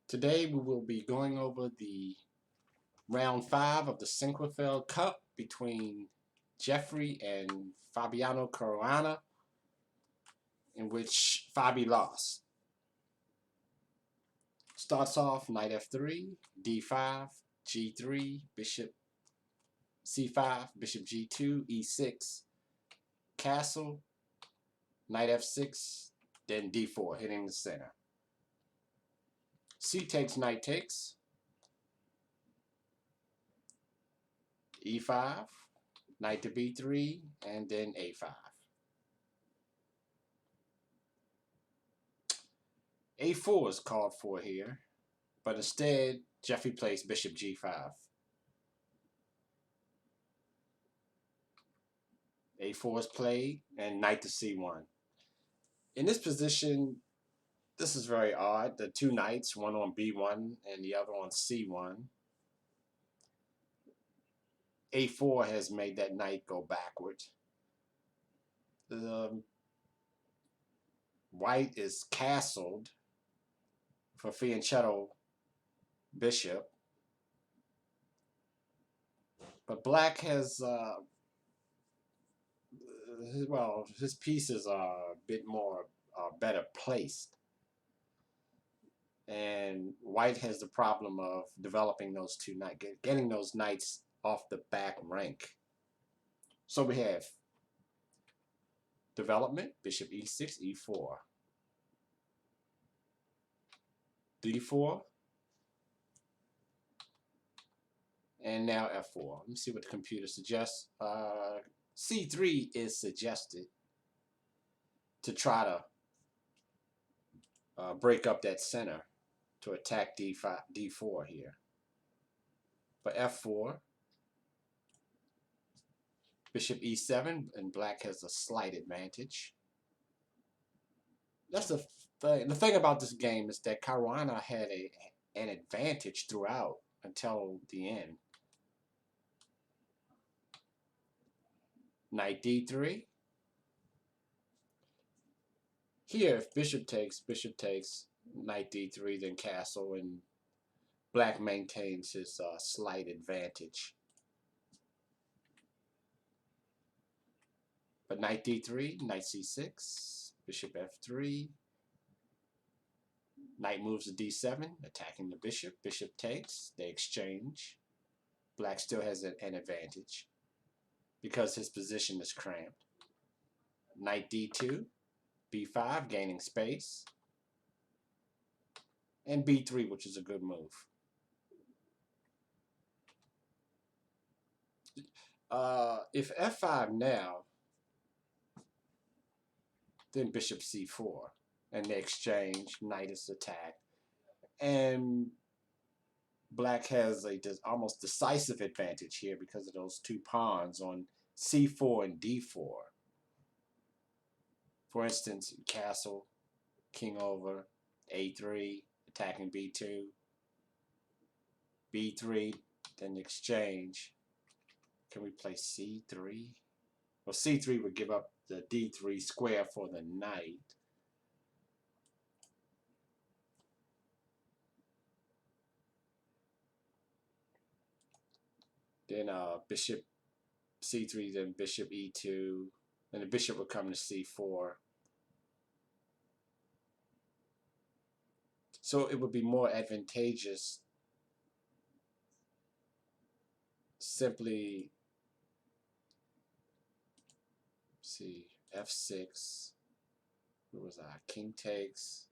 Today we will be going over the round 5 of the Sinquefield Cup between Jeffrey and Fabiano-Caruana, in which Fabi lost. Starts off knight f3, d5, g3, bishop c5, bishop g2, e6, castle, knight f6, then d4, hitting the center. C takes, knight takes, e5, knight to b3, and then a5. a4 is called for here, but instead Jeffrey plays bishop g5. a4 is played, and knight to c1. In this position, this is very odd. The two knights, one on b1 and the other on c1. a4 has made that knight go backward. The white is castled for fianchetto bishop, but black has well, his pieces are a bit more better placed, and white has the problem of developing those two knights, getting those knights off the back rank. So we have development, bishop e6, e4, d4, and now f4. Let me see what the computer suggests. C3 is suggested to try to break up that center to attack d5, d4 here. But f4, bishop e7, and black has a slight advantage. That's the thing. The thing about this game is that Caruana had an advantage throughout until the end. Knight d3. Here, if bishop takes, knight d3, then castle, and black maintains his slight advantage. But knight d3, knight c6, bishop f3, knight moves to d7, attacking the bishop. Bishop takes, they exchange. Black still has an advantage because his position is cramped. Knight d2, b5, gaining space, and b3, which is a good move. If f5 now, then bishop c4, and they exchange, knight is attacked, and black has a almost decisive advantage here because of those two pawns on c4 and d4. For instance, castle, king over, a3, attacking b2, b3, then exchange. Can we play c3? Well, c3 would give up the d3 square for the knight. Then bishop c3, then bishop e2, and the bishop would come to c4. So it would be more advantageous simply, see, f6, what was that? King takes,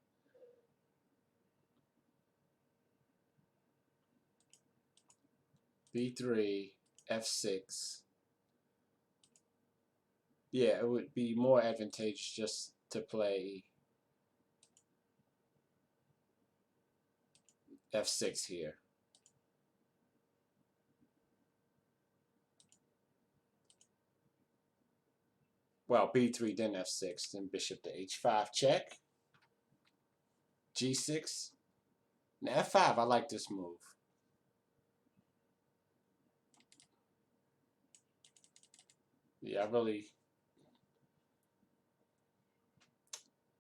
b3, f6. Yeah, it would be more advantageous just to play f6 here. Well, b3, then f6, then bishop to h5, check. g6. Now f5, I like this move. Yeah,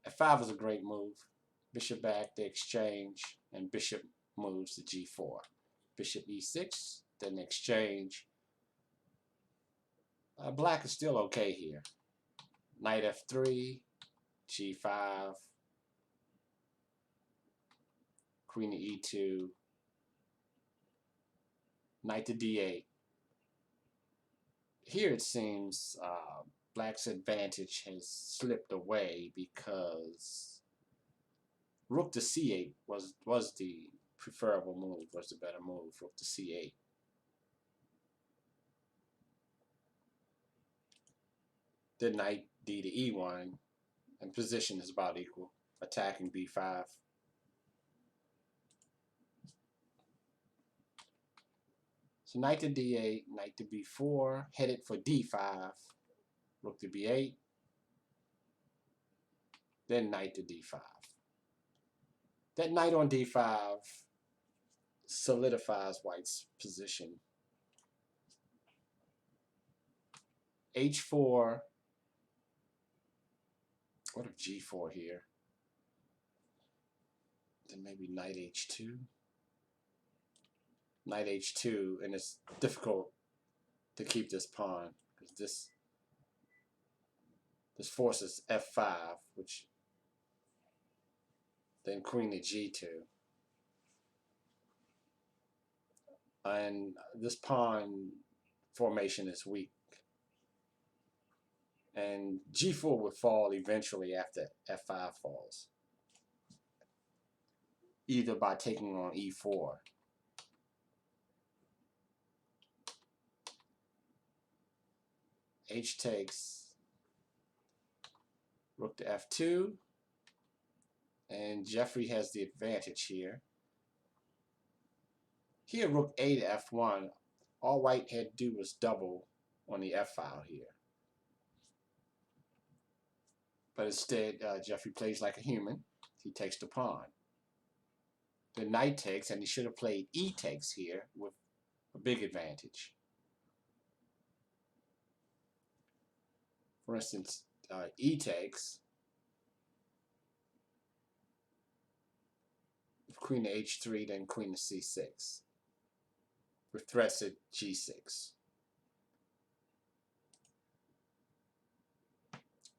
f5 is a great move. Bishop back, they exchange, and bishop moves to g4. Bishop e6, then exchange. Black is still okay here. Knight f3, g5, queen to e2, knight to d8. Here it seems Black's advantage has slipped away because rook to c8 was the preferable move, was the better move, rook to c8. Then knight d to e1, and position is about equal, attacking b5. So knight to d8, knight to b4, headed for d5, rook to b8, then knight to d5. That knight on d5 solidifies White's position. h4, what if g4 here? Then maybe knight h2. Knight h2, and it's difficult to keep this pawn because this forces f5, which then queen to g2, and this pawn formation is weak, and g4 would fall eventually after f5 falls, either by taking on e4. H takes, rook to f2, and Jeffrey has the advantage here. Here, rook a to f1, all White had to do was double on the f file here. But instead, Jeffrey plays like a human. He takes the pawn. The knight takes, and he should have played e takes here with a big advantage. For instance, e takes, queen to h3, then queen to c6, with threats at g6.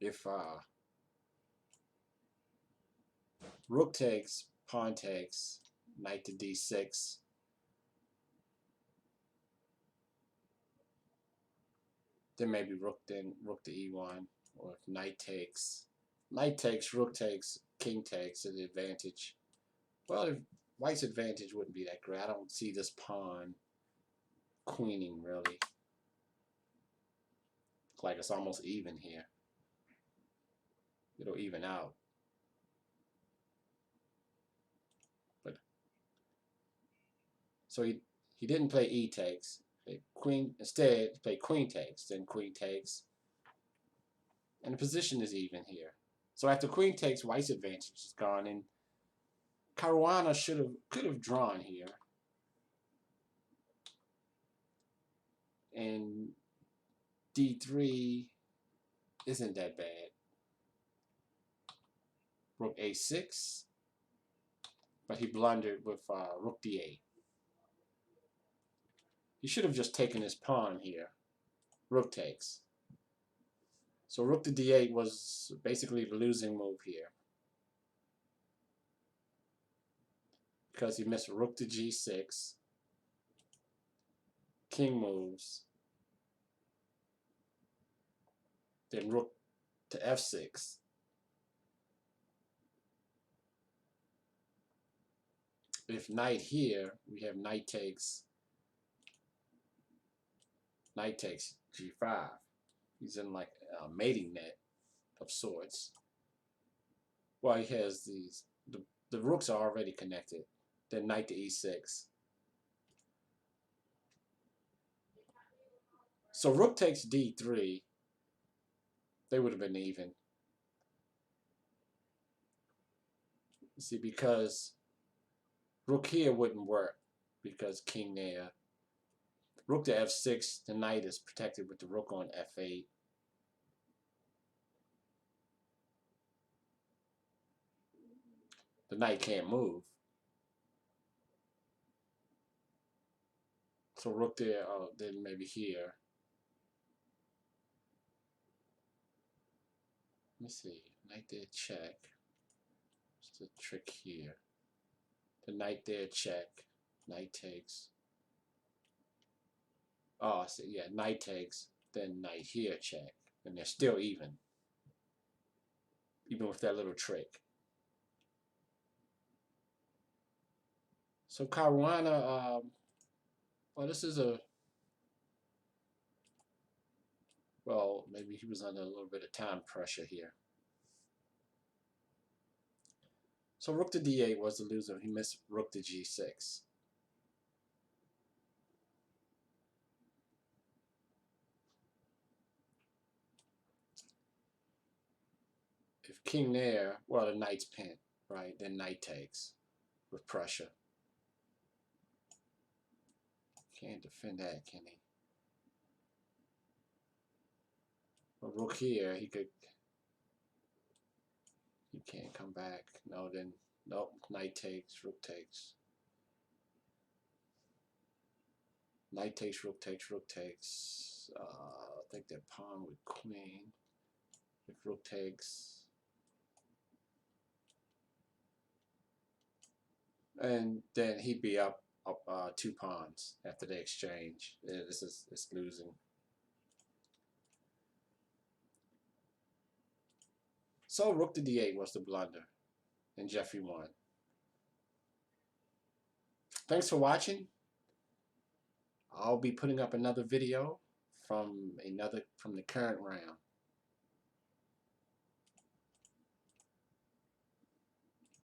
If rook takes, pawn takes, knight to d6, then maybe rook to e1, or if knight takes, rook takes, king takes, an advantage. Well, if White's advantage wouldn't be that great. I don't see this pawn queening really. Looks like it's almost even here. It'll even out. But so he didn't play e takes. Queen instead play queen takes, then queen takes, and the position is even here. So after queen takes, White's advantage is gone, and Caruana could have drawn here, and d3 isn't that bad. Rook a6, but he blundered with rook d8. He should have just taken his pawn here. Rook takes. So rook to d8 was basically the losing move here, because he missed rook to g6, king moves, then rook to f6. If knight here, we have knight takes g5. He's in like a mating net of sorts. Well, he has these, the rooks are already connected. Then knight to e6. So rook takes d3. They would have been even. See, because rook here wouldn't work, because king there. Rook to f6, the knight is protected with the rook on f8. The knight can't move. So rook there, oh, then maybe here. Let me see. Knight there, check. What's the trick here? The knight there, check. Knight takes. Oh, so yeah, knight takes. Then knight here, check. And they're still even. Even with that little trick. So Caruana, well, this is a, well, maybe he was under a little bit of time pressure here. So rook to d8 was the loser. He missed rook to g6. If king there, well, the knight's pinned, right? Then knight takes with pressure. Can't defend that, can he? Well, rook here, he could. He can't come back. No, then nope. Knight takes, rook takes. Knight takes, rook takes, rook takes. I think they're pawn with queen. If rook takes. And then he'd be up 2 pawns after the exchange. Yeah, it's losing. So rook to d8 was the blunder, and Jeffrey won. Thanks for watching. I'll be putting up another video from the current round.